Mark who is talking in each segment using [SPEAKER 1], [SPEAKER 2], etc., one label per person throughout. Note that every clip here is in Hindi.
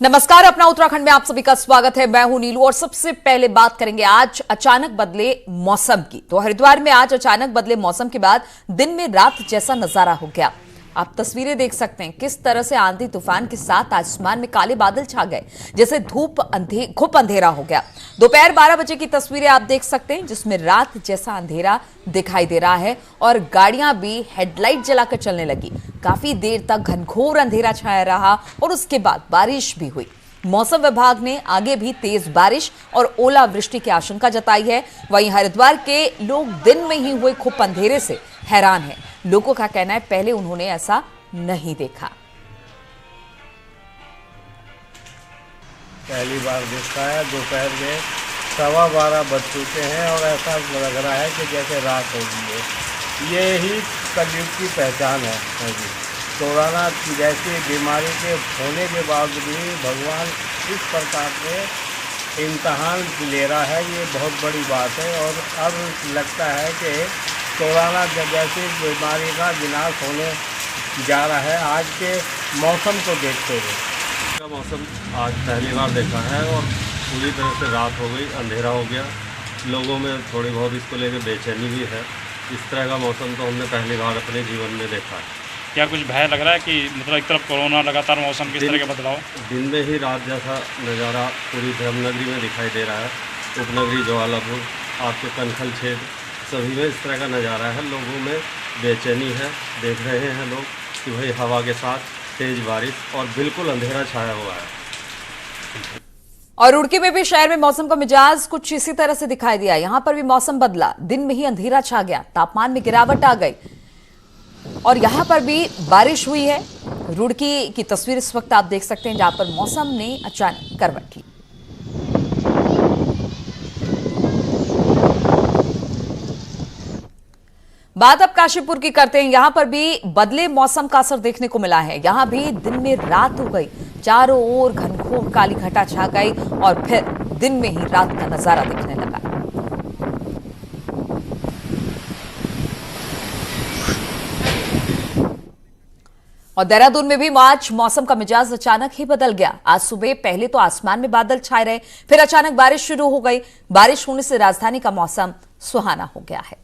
[SPEAKER 1] नमस्कार, अपना उत्तराखंड में आप सभी का स्वागत है। मैं हूं नीलू और सबसे पहले बात करेंगे आज अचानक बदले मौसम की। तो हरिद्वार में आज अचानक बदले मौसम के बाद दिन में रात जैसा नजारा हो गया। आप तस्वीरें देख सकते हैं किस तरह से आंधी तूफान के साथ आसमान में काले बादल छा गए, जैसे घुप अंधेरा हो गया। दोपहर 12 बजे की तस्वीरें आप देख सकते हैं जिसमें रात जैसा अंधेरा दिखाई दे रहा है और गाड़ियां भी हेडलाइट जलाकर चलने लगी। काफी देर तक घनघोर अंधेरा छाया रहा और उसके बाद बारिश भी हुई। मौसम विभाग ने आगे भी तेज बारिश और ओलावृष्टि की आशंका जताई है। वहीं हरिद्वार के लोग दिन में ही हुए घुप अंधेरे से हैरान हैं। लोगों का कहना है पहले उन्होंने ऐसा नहीं देखा।
[SPEAKER 2] पहली बार देखा है। दोपहर में 12:15 बज चुके हैं और ऐसा लग रहा है कि जैसे रात हो गई है। ये ही कलयुग की पहचान है। कोरोना जैसी बीमारी के होने के बाद भी भगवान इस प्रकार से इम्तहान ले रहा है, ये बहुत बड़ी बात है। और अब लगता है कि कोरोना जैसी बीमारी का विनाश होने जा रहा है आज के मौसम को देखते हुए।
[SPEAKER 3] मौसम आज पहली बार देखा है और पूरी तरह से रात हो गई, अंधेरा हो गया। लोगों में थोड़ी बहुत इसको लेकर बेचैनी भी है। इस तरह का मौसम तो हमने पहली बार अपने जीवन में देखा है।
[SPEAKER 4] क्या कुछ भय लग रहा है कि मतलब एक तरफ कोरोना लगातार मौसम किस तरह के बदलाव?
[SPEAKER 3] दिन में ही रात जैसा नज़ारा पूरी धर्मनगरी में दिखाई दे रहा है। उपनगरी ज्वालापुर, आपके कनखल क्षेत्र, सभी में इस तरह का नज़ारा है। लोगों में बेचैनी है। देख रहे हैं लोग कि भाई हवा के साथ तेज बारिश और बिल्कुल अंधेरा छाया हुआ है।
[SPEAKER 1] और रुड़की में भी शहर में मौसम का मिजाज कुछ इसी तरह से दिखाई दिया। यहां पर भी मौसम बदला, दिन में ही अंधेरा छा गया, तापमान में गिरावट आ गई और यहां पर भी बारिश हुई है। रुड़की की तस्वीर इस वक्त आप देख सकते हैं जहां पर मौसम ने अचानक करवट ली। बात अब काशीपुर की करते हैं। यहां पर भी बदले मौसम का असर देखने को मिला है। यहां भी दिन में रात हो गई, चारों ओर घनघोर काली घटा छा गई और फिर दिन में ही रात का नजारा दिखने लगा। और देहरादून में भी आज मौसम का मिजाज अचानक ही बदल गया। आज सुबह पहले तो आसमान में बादल छाए रहे, फिर अचानक बारिश शुरू हो गई। बारिश होने से राजधानी का मौसम सुहाना हो गया है।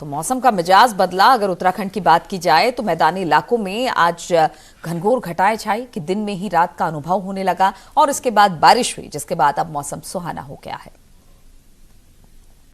[SPEAKER 1] तो मौसम का मिजाज बदला। अगर उत्तराखंड की बात की जाए तो मैदानी इलाकों में आज घनघोर घटाएं छाई कि दिन में ही रात का अनुभव होने लगा और इसके बाद बारिश हुई, जिसके बाद अब मौसम सुहाना हो गया है।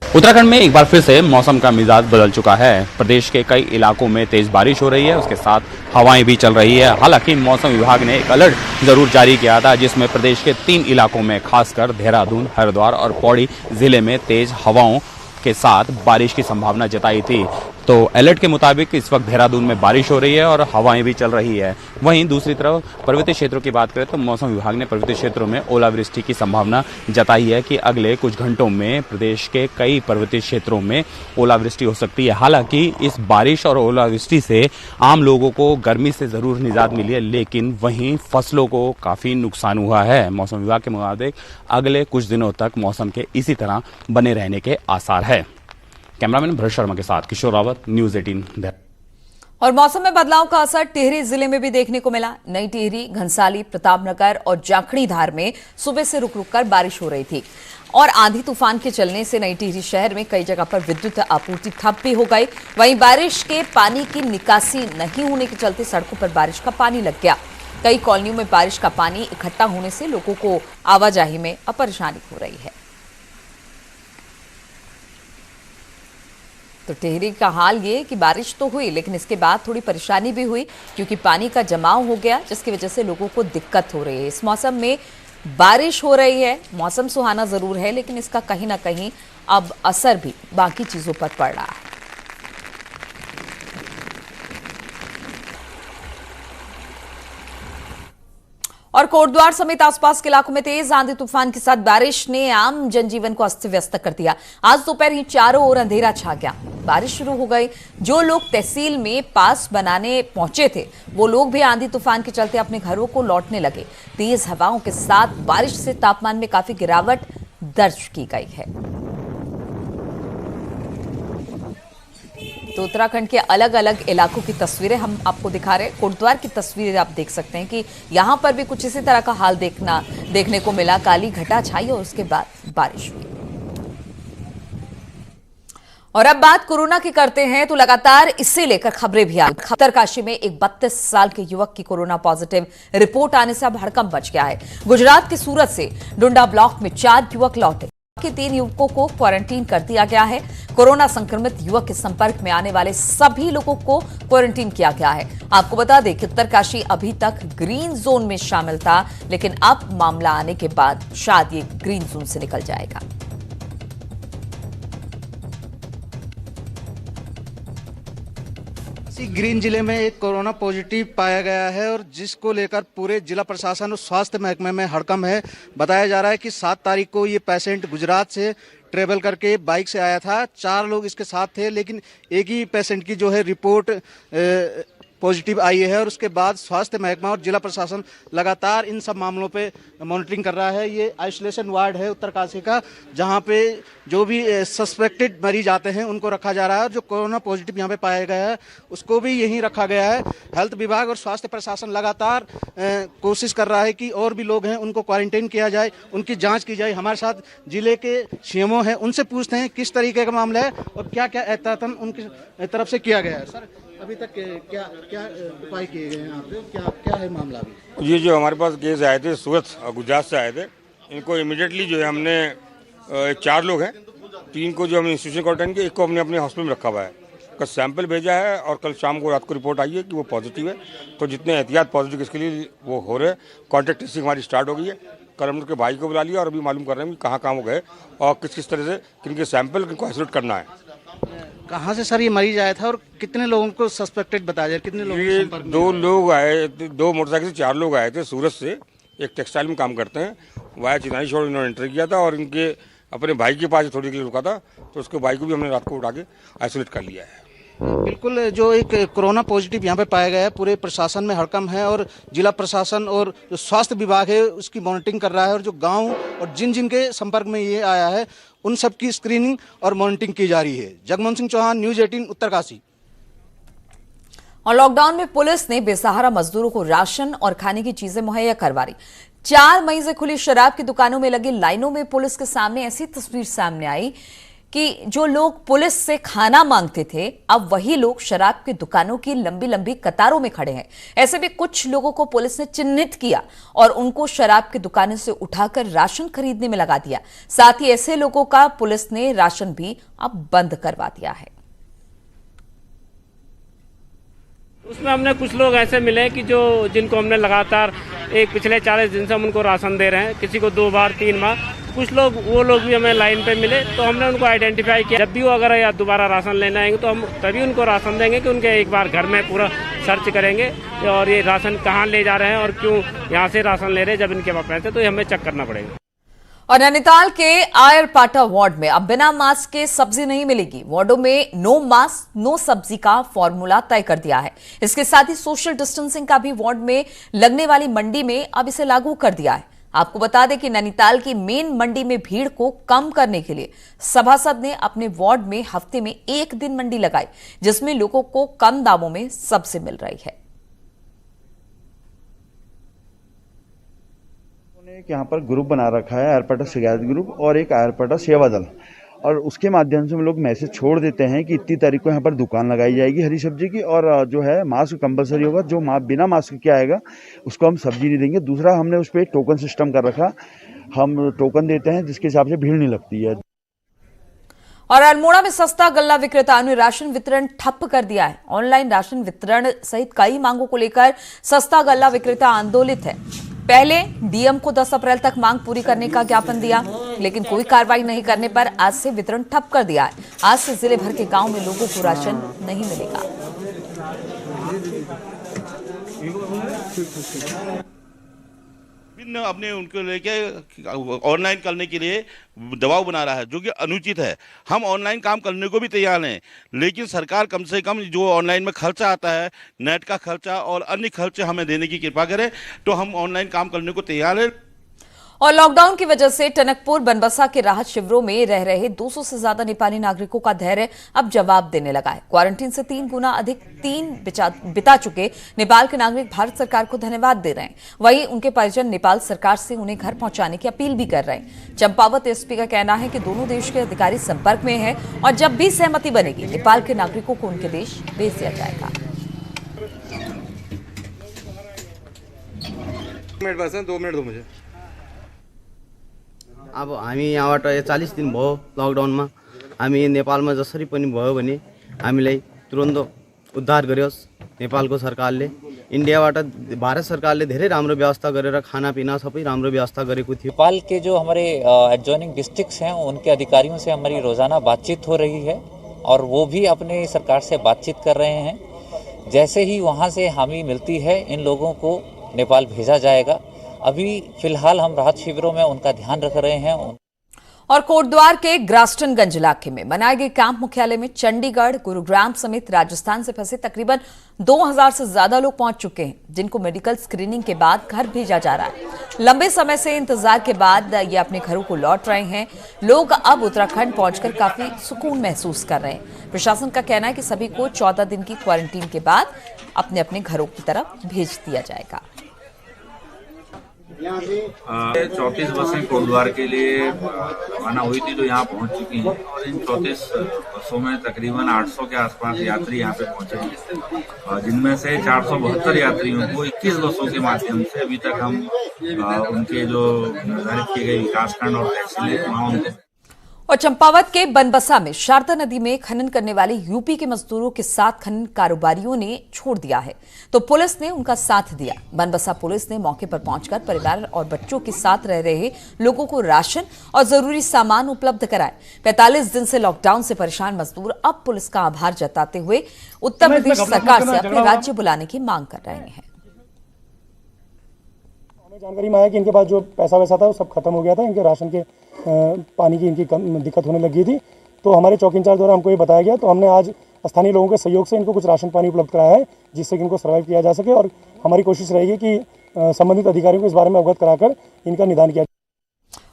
[SPEAKER 5] उत्तराखंड में एक बार फिर से मौसम का मिजाज बदल चुका है। प्रदेश के कई इलाकों में तेज बारिश हो रही है, उसके साथ हवाएं भी चल रही है। हालांकि मौसम विभाग ने एक अलर्ट जरूर जारी किया था जिसमें प्रदेश के 3 इलाकों में खासकर देहरादून, हरिद्वार और पौड़ी जिले में तेज हवाओं के साथ बारिश की संभावना जताई थी। तो अलर्ट के मुताबिक इस वक्त देहरादून में बारिश हो रही है और हवाएं भी चल रही है। वहीं दूसरी तरफ पर्वतीय क्षेत्रों की बात करें तो मौसम विभाग ने पर्वतीय क्षेत्रों में ओलावृष्टि की संभावना जताई है कि अगले कुछ घंटों में प्रदेश के कई पर्वतीय क्षेत्रों में ओलावृष्टि हो सकती है। हालांकि इस बारिश और ओलावृष्टि से आम लोगों को गर्मी से जरूर निजात मिली है, लेकिन वहीं फसलों को काफी नुकसान हुआ है। मौसम विभाग के मुताबिक अगले कुछ दिनों तक मौसम के इसी तरह बने रहने के आसार है। कैमरामैन भरत शर्मा के साथ किशोर रावत, न्यूज 18।
[SPEAKER 1] और मौसम में बदलाव का असर टिहरी जिले में भी देखने को मिला। नई टिहरी, घनसाली, प्रतापनगर और जाखड़ीधार में सुबह से रुक रुक कर बारिश हो रही थी और आंधी तूफान के चलने से नई टिहरी शहर में कई जगह पर विद्युत आपूर्ति ठप भी हो गई। वहीं बारिश के पानी की निकासी नहीं होने के चलते सड़कों पर बारिश का पानी लग गया। कई कॉलोनियों में बारिश का पानी इकट्ठा होने से लोगों को आवाजाही में परेशानी हो रही है। तो टिहरी का हाल ये कि बारिश तो हुई लेकिन इसके बाद थोड़ी परेशानी भी हुई क्योंकि पानी का जमाव हो गया, जिसकी वजह से लोगों को दिक्कत हो रही है। इस मौसम में बारिश हो रही है, मौसम सुहाना जरूर है, लेकिन इसका कहीं ना कहीं अब असर भी बाकी चीजों पर पड़ रहा है। और कोटद्वार समेत आसपास के इलाकों में तेज आंधी तूफान के साथ बारिश ने आम जनजीवन को अस्त व्यस्त कर दिया। आज दोपहर ही चारों ओर अंधेरा छा गया, बारिश शुरू हो गई। जो लोग तहसील में पास बनाने पहुंचे थे वो लोग भी आंधी तूफान के चलते अपने घरों को लौटने लगे। तेज हवाओं के साथ बारिश से तापमान में काफी गिरावट दर्ज की गई है। तो उत्तराखंड के अलग अलग इलाकों की तस्वीरें हम आपको दिखा रहे हैं। कोटद्वार की तस्वीरें आप देख सकते हैं कि यहां पर भी कुछ इसी तरह का हाल देखने को मिला। काली घटा छाई और उसके बाद बारिश हुई। और अब बात कोरोना की करते हैं तो लगातार इससे लेकर खबरें भी आई। उत्तरकाशी में एक 32 साल के युवक की कोरोना पॉजिटिव रिपोर्ट आने से अब हड़कंप मच गया है। गुजरात के सूरत से डुंडा ब्लॉक में 4 युवक लौटे के 3 युवकों को क्वारंटीन कर दिया गया है। कोरोना संक्रमित युवक के संपर्क में आने वाले सभी लोगों को क्वारंटीन किया गया है। आपको बता दें कि उत्तरकाशी अभी तक ग्रीन जोन में शामिल था, लेकिन अब मामला आने के बाद शायद ये ग्रीन जोन से निकल जाएगा।
[SPEAKER 6] ग्रीन जिले में एक कोरोना पॉजिटिव पाया गया है और जिसको लेकर पूरे जिला प्रशासन और स्वास्थ्य महकमे में हड़कंप है। बताया जा रहा है कि 7 तारीख को ये पेशेंट गुजरात से ट्रेवल करके बाइक से आया था। 4 लोग इसके साथ थे, लेकिन एक ही पेशेंट की जो है रिपोर्ट पॉजिटिव आई है और उसके बाद स्वास्थ्य महकमा और जिला प्रशासन लगातार इन सब मामलों पे मॉनिटरिंग कर रहा है। ये आइसोलेशन वार्ड है उत्तरकाशी का, जहां पे जो भी सस्पेक्टेड मरीज आते हैं उनको रखा जा रहा है और जो कोरोना पॉजिटिव यहां पे पाया गया है उसको भी यहीं रखा गया है। हेल्थ विभाग और स्वास्थ्य प्रशासन लगातार कोशिश कर रहा है कि और भी लोग हैं उनको क्वारंटाइन किया जाए, उनकी जाँच की जाए। हमारे साथ जिले के सीएमओ हैं, उनसे पूछते हैं किस तरीके का मामला है और क्या क्या एहतियातन उनकी तरफ से किया गया है। सर, अभी तक क्या क्या उपाय किए गए हैं यहाँ पे, क्या है मामला अभी?
[SPEAKER 7] ये जो हमारे पास केस आए थे सूरत और गुजरात से आए थे, इनको इमीडिएटली जो है हमने 4 लोग हैं, 3 को जो हमने इंस्टीट्यूशन क्वारंटाइन किया, 1 को हमने अपने हॉस्पिटल में रखा हुआ है। कल सैंपल भेजा है और कल शाम को रात को रिपोर्ट आई है कि वो पॉजिटिव है। तो जितने एहतियात पॉजिटिव इसके लिए वो हो रहे हैं। कॉन्टैक्ट ट्रेसिंग हमारी स्टार्ट हो गई है। कल हम लोग के भाई को बुला लिया और अभी मालूम कर रहे हैं कि कहाँ वो गए और किस किस तरह से किनके सैंपल किनको आइसोलेट करना है।
[SPEAKER 6] कहाँ से सर ये मरीज आया था और कितने लोगों को सस्पेक्टेड बताया जाए? कितने लोग?
[SPEAKER 7] ये 2 लोग आए, 2 मोटरसाइकिल से 4 लोग आए थे सूरत से। एक टेक्सटाइल में काम करते हैं, वाया चिनाई छोड़ इन्होंने एंटर किया था और इनके अपने भाई के पास थोड़ी देर रुका था, तो उसके भाई को भी हमने रात को उठा के आइसोलेट कर लिया है।
[SPEAKER 6] बिल्कुल, जो एक कोरोना पॉजिटिव यहाँ पे पाया गया है, पूरे प्रशासन में हड़कंप है और जिला प्रशासन और जो स्वास्थ्य विभाग है उसकी मॉनिटरिंग कर रहा है और जो गांव और जिन जिन के संपर्क में ये आया है उन सब की स्क्रीनिंग और मॉनिटरिंग की जा रही है। जगमोहन सिंह चौहान, न्यूज 18 उत्तरकाशी।
[SPEAKER 1] और लॉकडाउन में पुलिस ने बेसहारा मजदूरों को राशन और खाने की चीजें मुहैया करवा रही। 4 मई से खुली शराब की दुकानों में लगी लाइनों में पुलिस के सामने ऐसी तस्वीर सामने आई कि जो लोग पुलिस से खाना मांगते थे, अब वही लोग शराब की दुकानों की लंबी लंबी कतारों में खड़े हैं। ऐसे में कुछ लोगों को पुलिस ने चिन्हित किया और उनको शराब की दुकानों से उठाकर राशन खरीदने में लगा दिया। साथ ही ऐसे लोगों का पुलिस ने राशन भी अब बंद करवा दिया है।
[SPEAKER 8] उसमें हमने कुछ लोग ऐसे मिले कि जिनको हमने लगातार पिछले 40 दिन से हम उनको राशन दे रहे हैं, किसी को 2 बार 3 बार। कुछ लोग वो लोग भी हमें लाइन पे मिले तो हमने उनको आइडेंटिफाई किया। जब भी वो अगर या दोबारा राशन लेना आएंगे तो हम तभी उनको राशन देंगे कि उनके एक बार घर में पूरा सर्च करेंगे और ये राशन कहाँ ले जा रहे हैं और क्यों यहाँ से राशन ले रहे हैं। जब इनके पास पैसे तो ये हमें चेक करना पड़ेगा।
[SPEAKER 1] और नैनीताल के आयरपाटा वार्ड में अब बिना मास्क के सब्जी नहीं मिलेगी। वार्डों में नो मास्क नो सब्जी का फॉर्मूला तय कर दिया है। इसके साथ ही सोशल डिस्टेंसिंग का भी वार्ड में लगने वाली मंडी में अब इसे लागू कर दिया है। आपको बता दें कि नैनीताल की मेन मंडी में भीड़ को कम करने के लिए सभासद ने अपने वार्ड में हफ्ते में 1 दिन मंडी लगाई, जिसमें लोगों को कम दामों में सब्जी मिल रही है।
[SPEAKER 9] यहाँ पर ग्रुप बना रखा है, आयरपाटा शिकायत ग्रुप और एक आयरपाटा सेवा दल, और उसके माध्यम से हम लोग मैसेज छोड़ देते हैं कि इतनी तारीख को यहाँ पर दुकान लगाई जाएगी हरी सब्जी की, और जो है मास्क कंपलसरी होगा। जो बिना मास्क के आएगा उसको हम सब्जी नहीं देंगे। दूसरा, हमने उस पर टोकन सिस्टम कर रखा, हम टोकन देते हैं जिसके हिसाब से भीड़ नहीं लगती है।
[SPEAKER 1] और अल्मोड़ा में सस्ता गल्ला विक्रेताओं ने राशन वितरण ठप कर दिया है। ऑनलाइन राशन वितरण सहित कई मांगों को लेकर सस्ता गल्ला विक्रेता आंदोलित है। पहले डीएम को 10 अप्रैल तक मांग पूरी करने का ज्ञापन दिया, लेकिन कोई कार्रवाई नहीं करने पर आज से वितरण ठप कर दिया है। आज से जिले भर के गांव में लोगों को राशन नहीं मिलेगा।
[SPEAKER 10] अपने उनको लेके ऑनलाइन करने के लिए दबाव बना रहा है, जो कि अनुचित है। हम ऑनलाइन काम करने को भी तैयार हैं, लेकिन सरकार कम से कम जो ऑनलाइन में खर्चा आता है, नेट का खर्चा और अन्य खर्चे हमें देने की कृपा करे, तो हम ऑनलाइन काम करने को तैयार हैं।
[SPEAKER 1] और लॉकडाउन की वजह से टनकपुर बनबसा के राहत शिविरों में रह रहे 200 से ज्यादा नेपाली नागरिकों का धैर्य अब जवाब देने लगा है। क्वारंटीन से 3 गुना अधिक बिता चुके नेपाल के नागरिक भारत सरकार को धन्यवाद दे रहे हैं। वहीं उनके परिजन नेपाल सरकार से उन्हें घर पहुंचाने की अपील भी कर रहे हैं। चंपावत एसपी का कहना है कि दोनों देश के अधिकारी संपर्क में हैं और जब भी सहमति बनेगी नेपाल के नागरिकों को उनके देश भेज दिया जाएगा।
[SPEAKER 6] 2 मिनट दो मुझे।
[SPEAKER 11] अब हामी यहाँबाट 40 दिन भयो लकडाउनमा। हामी नेपालमा जसरी पनि भयो भने हामीलाई तुरन्त उद्धार गर्योस् नेपालको सरकारले। इन्डियाबाट भारत सरकारले धेरै राम्रो व्यवस्था गरेर खानापिना सबै राम्रो व्यवस्था गरेको थियो।
[SPEAKER 12] नेपाल के जो हमारे एडजॉइनिंग डिस्ट्रिक्ट्स हैं उनके अधिकारियों से हमारी रोज़ाना बातचीत हो रही है और वो भी अपने सरकार से बातचीत कर रहे हैं। जैसे ही वहाँ से हामी मिलती है इन लोगों को नेपाल भेजा जाएगा। अभी फिलहाल हम राहत शिविरों में उनका ध्यान रख रहे हैं।
[SPEAKER 1] और कोटद्वार के ग्रास्टनगंज इलाके में बनाए गए कैंप मुख्यालय में चंडीगढ़, गुरुग्राम समेत राजस्थान से फंसे तकरीबन 2000 से ज्यादा लोग पहुंच चुके हैं, जिनको मेडिकल स्क्रीनिंग के बाद घर भेजा जा रहा है। लंबे समय से इंतजार के बाद ये अपने घरों को लौट रहे हैं। लोग अब उत्तराखंड पहुंचकर काफी सुकून महसूस कर रहे हैं। प्रशासन का कहना है कि सभी को 14 दिन की क्वारंटीन के बाद अपने अपने घरों की तरफ भेज दिया जाएगा।
[SPEAKER 13] 34 बसें कोटद्वार के लिए रवाना हुई थी जो यहाँ पहुँच चुकी हैं और इन 34 बसों में तकरीबन 800 के आसपास यात्री यहाँ पे पहुँचे हैं, जिनमें से 472 यात्रियों को 21 बसों के माध्यम से अभी तक हम उनके जो निर्धारित किए गए विकासखंड और तहसीलें वहाँ उनको।
[SPEAKER 1] और चंपावत के बनबसा में शारदा नदी में खनन करने वाले यूपी के मजदूरों के साथ खनन कारोबारियों ने छोड़ दिया है, तो पुलिस ने उनका साथ दिया। बनबसा पुलिस ने मौके पर पहुंचकर परिवार और बच्चों के साथ रह रहे लोगों को राशन और जरूरी सामान उपलब्ध कराए। 45 दिन से लॉकडाउन से परेशान मजदूर अब पुलिस का आभार जताते हुए उत्तर प्रदेश सरकार से अपने राज्य बुलाने की मांग कर रहे हैं।
[SPEAKER 14] जानकारी में आया कि इनके पास जो पैसा वैसा था वो सब खत्म हो गया था। इनके राशन के पानी की इनकी दिक्कत होने लगी थी, तो हमारे चौकी इंचार्ज द्वारा हमको ये बताया गया, तो हमने आज स्थानीय लोगों के सहयोग से इनको कुछ राशन पानी उपलब्ध कराया है, जिससे कि इनको सर्वाइव किया जा सके। और हमारी कोशिश रहेगी कि संबंधित अधिकारियों को इस बारे में अवगत कराकर इनका निदान किया जाए।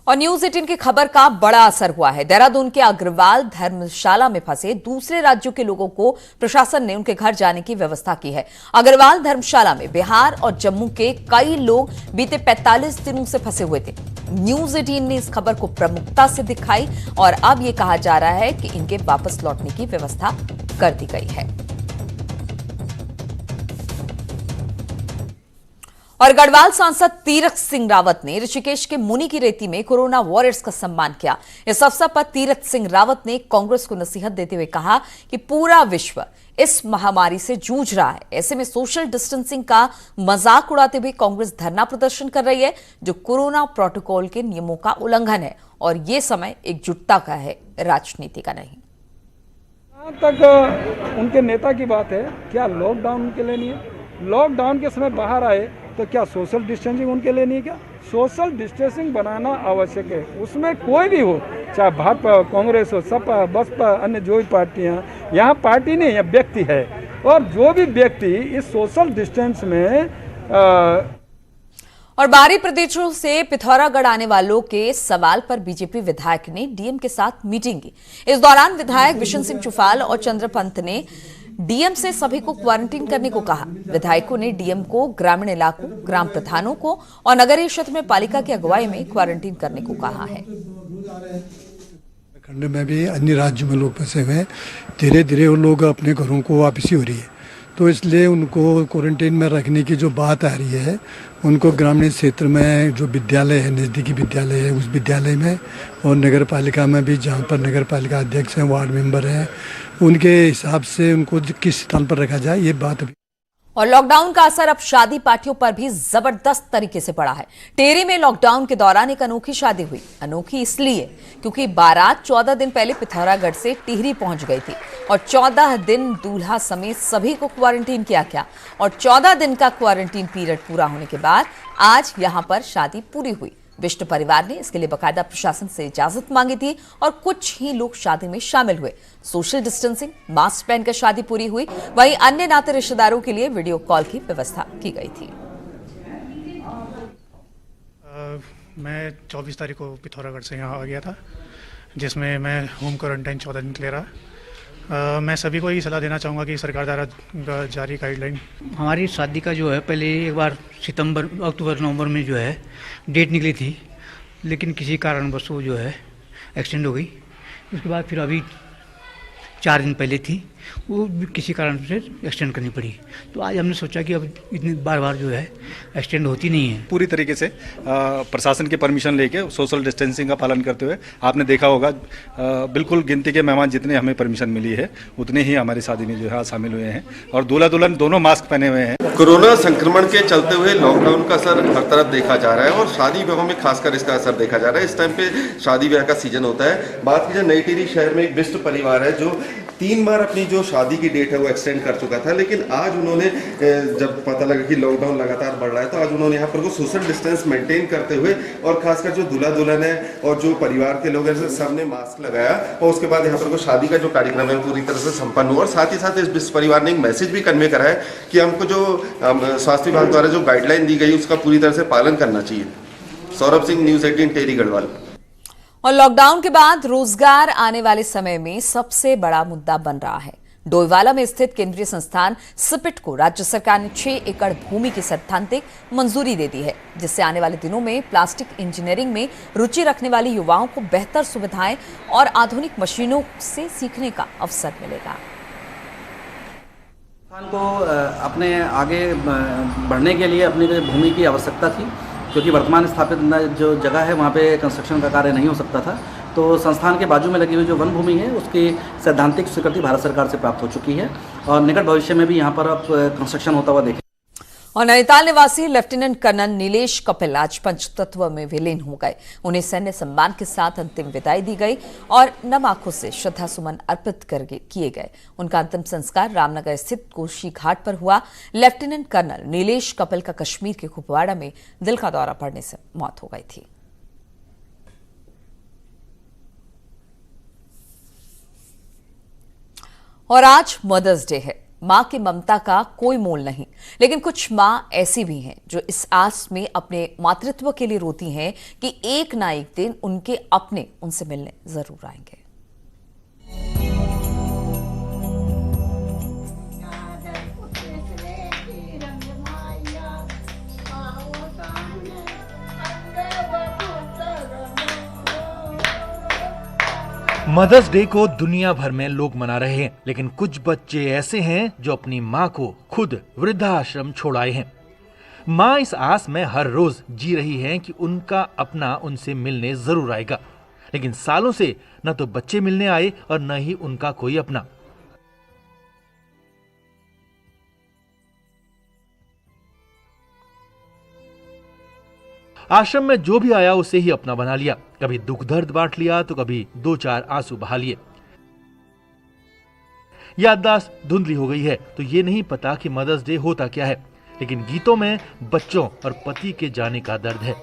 [SPEAKER 1] और न्यूज 18 की खबर का बड़ा असर हुआ है। देहरादून के अग्रवाल धर्मशाला में फंसे दूसरे राज्यों के लोगों को प्रशासन ने उनके घर जाने की व्यवस्था की है। अग्रवाल धर्मशाला में बिहार और जम्मू के कई लोग बीते 45 दिनों से फंसे हुए थे। न्यूज 18 ने इस खबर को प्रमुखता से दिखाई और अब यह कहा जा रहा है कि इनके वापस लौटने की व्यवस्था कर दी गई है। और गढ़वाल सांसद तीरथ सिंह रावत ने ऋषिकेश के मुनि की रेती में कोरोना वॉरियर्स का सम्मान किया। इस अवसर पर तीरथ सिंह रावत ने कांग्रेस को नसीहत देते हुए कहा कि पूरा विश्व इस महामारी से जूझ रहा है, ऐसे में सोशल डिस्टेंसिंग का मजाक उड़ाते हुए कांग्रेस धरना प्रदर्शन कर रही है, जो कोरोना प्रोटोकॉल के नियमों का उल्लंघन है और ये समय एकजुटता का है, राजनीति का नहीं।
[SPEAKER 15] जहाँ तक उनके नेता की बात है, क्या लॉकडाउन उनके लिए नहीं है? लॉकडाउन के समय बाहर आए तो क्या सोशल डिस्टेंसिंग उनके लिए नहीं है? क्या सोशल डिस्टेंसिंग बनाना आवश्यक है, उसमें कोई भी हो, चाहे भाजपा, कांग्रेस हो, सपा, बसपा, अन्य जो भी पार्टियां, यहाँ पार्टी नहीं, यह व्यक्ति है। और जो भी व्यक्ति इस सोशल डिस्टेंस में
[SPEAKER 1] और बाहरी प्रदेशों से पिथौरागढ़ आने वालों के सवाल पर बीजेपी विधायक ने डीएम के साथ मीटिंग की। इस दौरान विधायक विशन सिंह चुफाल और चंद्रपंत ने डीएम से सभी को क्वारंटीन करने को कहा। विधायकों ने डीएम को ग्रामीण इलाकों, ग्राम प्रधानों को और नगरीय क्षेत्र में पालिका की अगुवाई में क्वारंटीन करने को कहा है।
[SPEAKER 16] खंड में भी अन्य राज्यों में लोग फंसे हुए हैं, धीरे धीरे वो लोग अपने घरों को वापसी हो रही है, तो इसलिए उनको क्वारंटीन में रखने की जो बात आ रही है, उनको ग्रामीण क्षेत्र में जो विद्यालय है, नज़दीकी विद्यालय है, उस विद्यालय में और नगर पालिका में भी, जहाँ पर नगर पालिका अध्यक्ष हैं, वार्ड मेंबर हैं, उनके हिसाब से उनको किस स्थान पर रखा जाए, ये बात भी।
[SPEAKER 1] और लॉकडाउन का असर अब शादी पार्टियों पर भी जबरदस्त तरीके से पड़ा है। टेहरी में लॉकडाउन के दौरान एक अनोखी शादी हुई। अनोखी इसलिए क्योंकि बारात 14 दिन पहले पिथौरागढ़ से टिहरी पहुंच गई थी और 14 दिन दूल्हा समेत सभी को क्वारंटीन किया गया और 14 दिन का क्वारंटीन पीरियड पूरा होने के बाद आज यहां पर शादी पूरी हुई। विष्ट परिवार ने इसके लिए बकायदा प्रशासन से इजाजत मांगी थी और कुछ ही लोग शादी में शामिल हुए। सोशल डिस्टेंसिंग, मास्क पहनकर शादी पूरी हुई। वहीं अन्य नाते रिश्तेदारों के लिए वीडियो कॉल की व्यवस्था की गई थी।
[SPEAKER 17] मैं 24 तारीख को पिथौरागढ़ से यहाँ आ गया था, जिसमें मैं होम क्वारंटाइन 14 दिन के लिए रहा। मैं सभी को यही सलाह देना चाहूँगा कि सरकार द्वारा जारी गाइडलाइन,
[SPEAKER 18] हमारी शादी का जो है पहले एक बार सितंबर, अक्टूबर, नवंबर में जो है डेट निकली थी, लेकिन किसी कारणवश वो जो है एक्सटेंड हो गई। उसके बाद फिर अभी 4 दिन पहले थी, वो भी किसी कारण से एक्सटेंड करनी पड़ी। तो आज हमने सोचा कि अब इतनी बार जो है एक्सटेंड होती नहीं है।
[SPEAKER 19] पूरी तरीके से प्रशासन की परमिशन लेके सोशल डिस्टेंसिंग का पालन करते हुए, आपने देखा होगा बिल्कुल गिनती के मेहमान जितने हमें परमिशन मिली है उतने ही हमारी शादी में जो है शामिल हुए हैं, और दूल्हा दुल्हन दोनों मास्क पहने हुए हैं।
[SPEAKER 20] कोरोना संक्रमण के चलते हुए लॉकडाउन का असर हर तरफ देखा जा रहा है और शादी विवाह में खासकर इसका असर देखा जा रहा है। इस टाइम पे शादी ब्याह का सीजन होता है। बात की जाए नई टिहरी शहर में एक बिष्ट परिवार है जो 3 बार अपनी जो शादी की डेट है वो एक्सटेंड कर चुका था, लेकिन आज उन्होंने जब पता लगा कि लॉकडाउन लगातार बढ़ रहा है तो आज उन्होंने यहाँ पर वो सोशल डिस्टेंस मेंटेन करते हुए और खासकर जो दूल्हा दुल्हन है और जो परिवार के लोग हैं सबने मास्क लगाया और उसके बाद यहाँ पर वो शादी का जो कार्यक्रम है पूरी तरह से संपन्न हुआ। और साथ ही साथ इस परिवार ने एक मैसेज भी कन्वे करा है कि हमको जो स्वास्थ्य विभाग द्वारा जो गाइडलाइन दी गई उसका पूरी तरह से पालन करना चाहिए। सौरभ सिंह, न्यूज़ 18 टिहरी गढ़वाल।
[SPEAKER 1] और लॉकडाउन के बाद रोजगार आने वाले समय में सबसे बड़ा मुद्दा बन रहा है। डोईवाला में स्थित केंद्रीय संस्थान सिपिट को राज्य सरकार ने 6 एकड़ भूमि की सैद्धांतिक मंजूरी दे दी है, जिससे आने वाले दिनों में प्लास्टिक इंजीनियरिंग में रुचि रखने वाले युवाओं को बेहतर सुविधाएं और आधुनिक मशीनों से सीखने का अवसर मिलेगा।
[SPEAKER 21] संस्थान को अपने आगे बढ़ने के लिए अपनी भूमि की आवश्यकता थी, क्योंकि वर्तमान स्थापित जो जगह है वहाँ पे कंस्ट्रक्शन का कार्य नहीं हो सकता था। तो संस्थान के बाजू में लगी हुई जो वन भूमि है उसकी सैद्धांतिक स्वीकृति भारत सरकार से प्राप्त हो चुकी है और निकट भविष्य में भी यहाँ पर अब कंस्ट्रक्शन होता हुआ देखें।
[SPEAKER 1] और नैनीताल निवासी लेफ्टिनेंट कर्नल नीलेश कपिल आज पंचतत्व में विलीन हो गए। उन्हें सैन्य सम्मान के साथ अंतिम विदाई दी गई और नम आंखों से श्रद्धा सुमन अर्पित किए गए। उनका अंतिम संस्कार रामनगर स्थित कोशी घाट पर हुआ। लेफ्टिनेंट कर्नल नीलेश कपिल का कश्मीर के कुपवाड़ा में दिल का दौरा पड़ने से मौत हो गई थी। और आज मदर्स डे है। मां की ममता का कोई मोल नहीं, लेकिन कुछ मां ऐसी भी हैं जो इस आस में अपने मातृत्व के लिए रोती हैं कि एक ना एक दिन उनके अपने उनसे मिलने जरूर आएंगे।
[SPEAKER 22] मदर्स डे को दुनिया भर में लोग मना रहे हैं, लेकिन कुछ बच्चे ऐसे हैं जो अपनी माँ को खुद वृद्धाश्रम छोड़ आए हैं। माँ इस आस में हर रोज जी रही हैं कि उनका अपना उनसे मिलने जरूर आएगा, लेकिन सालों से न तो बच्चे मिलने आए और न ही उनका कोई अपना। आश्रम में जो भी आया उसे ही अपना बना लिया। कभी दुख दर्द बांट लिया तो कभी 2-4 आंसू बहा लिए। याददाश्त धुंधली हो गई है तो ये नहीं पता कि मदर्स डे होता क्या है, लेकिन गीतों में बच्चों और पति के जाने का दर्द है।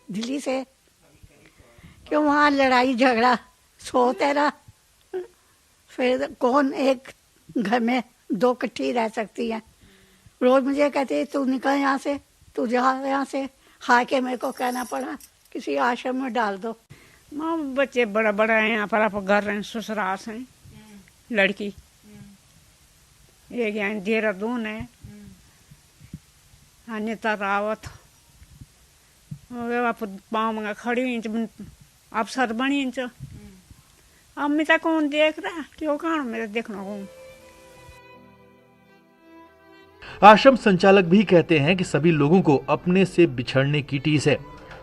[SPEAKER 23] दिल्ली से क्यों वहाँ लड़ाई झगड़ा सोते रहा, फिर कौन एक घर में 2 इकट्ठी रह सकती हैं। रोज मुझे कहते तू निकल यहाँ से, तू जा यहाँ से। खा के मेरे को कहना पड़ा किसी आश्रम में डाल दो।
[SPEAKER 24] माँ बच्चे बड़ा बड़ा है, यहाँ पर आप घर हैं, ससुराल हैं, लड़की एक यहाँ देहरादून है, अनिता रावत आप पाँव में खड़ी हुई अफसर बनी अब मैं कौन देख रहा क्यों कौन मेरे देखना कौन।
[SPEAKER 22] आश्रम संचालक भी कहते हैं कि सभी लोगों को अपने से बिछड़ने की टीस है।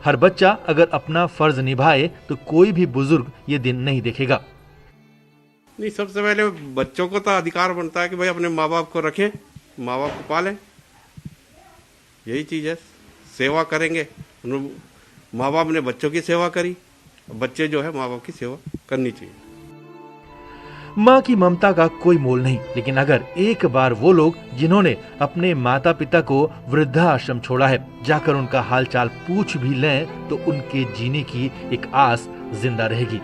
[SPEAKER 22] हर बच्चा अगर अपना फर्ज निभाए तो कोई भी बुजुर्ग ये दिन नहीं देखेगा।
[SPEAKER 25] नहीं, सबसे पहले बच्चों को तो अधिकार बनता है कि भाई अपने माँ बाप को रखें, माँ बाप को पालें, यही चीज है। सेवा करेंगे, माँ बाप ने बच्चों की सेवा करी, बच्चे जो है माँ बाप की सेवा करनी चाहिए।
[SPEAKER 22] माँ की ममता का कोई मोल नहीं, लेकिन अगर एक बार वो लोग जिन्होंने अपने माता पिता को वृद्धाश्रम छोड़ा है जाकर उनका हालचाल पूछ भी लें तो उनके जीने की एक आस जिंदा रहेगी।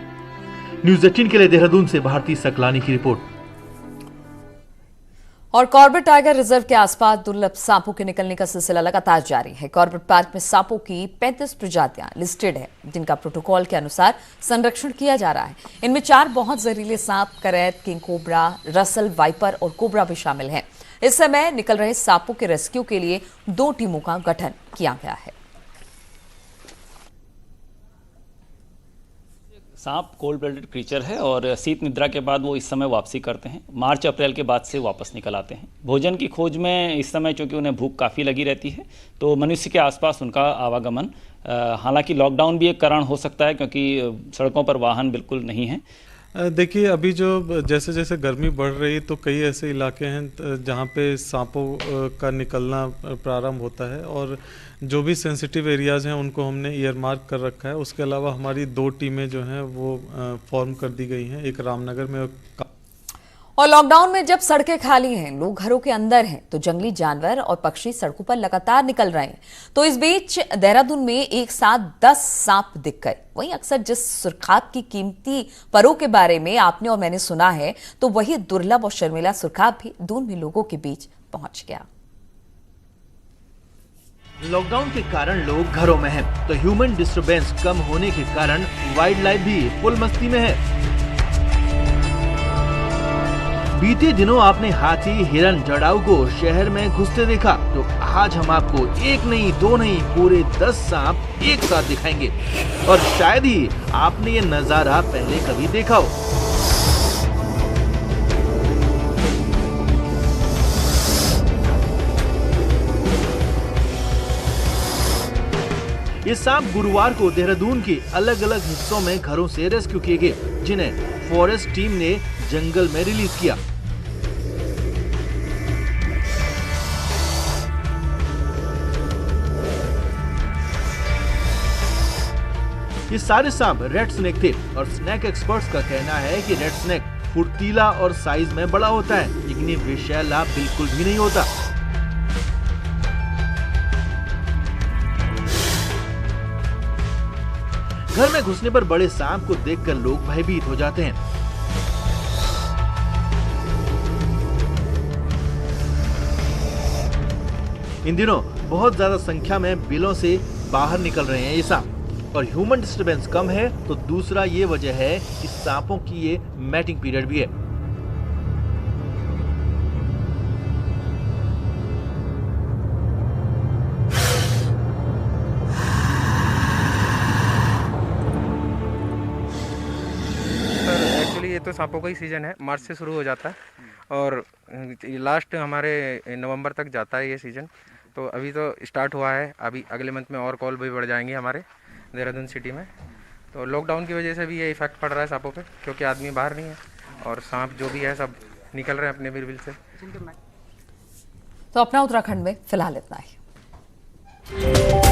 [SPEAKER 22] न्यूज़ 18 के लिए देहरादून से भारती सकलानी की रिपोर्ट।
[SPEAKER 1] और कॉर्बेट टाइगर रिजर्व के आसपास दुर्लभ सांपों के निकलने का सिलसिला लगातार जारी है। कॉर्बेट पार्क में सांपों की 35 प्रजातियां लिस्टेड है, जिनका प्रोटोकॉल के अनुसार संरक्षण किया जा रहा है। इनमें 4 बहुत जहरीले सांप, करैत, किंग कोबरा, रसल वाइपर और कोबरा भी शामिल हैं। इस समय निकल रहे सांपों के रेस्क्यू के लिए 2 टीमों का गठन किया गया है।
[SPEAKER 2] सांप कोल्ड ब्लडेड क्रीचर है और शीत निद्रा के बाद वो इस समय वापसी करते हैं। मार्च अप्रैल के बाद से वापस निकल आते हैं। भोजन की खोज में इस समय चूंकि उन्हें भूख काफ़ी लगी रहती है, तो मनुष्य के आसपास उनका आवागमन, हालांकि लॉकडाउन भी एक कारण हो सकता है क्योंकि सड़कों पर वाहन बिल्कुल नहीं है।
[SPEAKER 3] देखिए, अभी जो जैसे जैसे गर्मी बढ़ रही है तो कई ऐसे इलाके हैं जहाँ पे सांपों का निकलना प्रारंभ होता है और जो भी सेंसिटिव एरियाज़ हैं उनको हमने ईयर मार्क कर रखा है। उसके अलावा हमारी 2 टीमें जो हैं वो फॉर्म कर दी गई हैं, एक रामनगर में
[SPEAKER 1] और लॉकडाउन में जब सड़कें खाली हैं, लोग घरों के अंदर हैं, तो जंगली जानवर और पक्षी सड़कों पर लगातार निकल रहे हैं। तो इस बीच देहरादून में एक साथ 10 सांप दिख गए। वहीं अक्सर जिस सुरखाब की कीमती परों के बारे में आपने और मैंने सुना है, तो वही दुर्लभ और शर्मिला सुरखाब भी दून में लोगों के बीच पहुंच गया।
[SPEAKER 22] लॉकडाउन के कारण लोग घरों में हैं, तो ह्यूमन डिस्टर्बेंस कम होने के कारण वाइल्ड लाइफ भी फुल मस्ती में है। बीते दिनों आपने हाथी, हिरन, जड़ाऊ को शहर में घुसते देखा, तो आज हम आपको 1 नहीं 2 नहीं पूरे 10 सांप एक साथ दिखाएंगे और शायद ही आपने ये नजारा पहले कभी देखा हो। ये सांप गुरुवार को देहरादून के अलग अलग हिस्सों में घरों से रेस्क्यू किए गए, जिन्हें फॉरेस्ट टीम ने जंगल में रिलीज किया। ये सारे सांप रेड स्नेक थे और स्नेक एक्सपर्ट्स का कहना है कि रेड स्नेक फुर्तीला और साइज में बड़ा होता है, लेकिन ये विषैला बिल्कुल भी नहीं होता। घर में घुसने पर बड़े सांप को देखकर लोग भयभीत हो जाते हैं। इन दिनों बहुत ज्यादा संख्या में बिलों से बाहर निकल रहे हैं ये सांप, और ह्यूमन डिस्टर्बेंस कम है तो दूसरा ये वजह है कि सांपों की ये मैटिंग पीरियड भी है।
[SPEAKER 4] ये तो सांपों का ही सीज़न है, मार्च से शुरू हो जाता है और लास्ट हमारे नवंबर तक जाता है ये सीज़न। तो अभी तो स्टार्ट हुआ है, अभी अगले मंथ में और कॉल भी बढ़ जाएंगे हमारे देहरादून सिटी में। तो लॉकडाउन की वजह से भी ये इफेक्ट पड़ रहा है सांपों पे, क्योंकि आदमी बाहर नहीं है और सांप जो भी है सब निकल रहे हैं अपने बिल से।
[SPEAKER 1] तो अपना उत्तराखंड में फिलहाल इतना ही।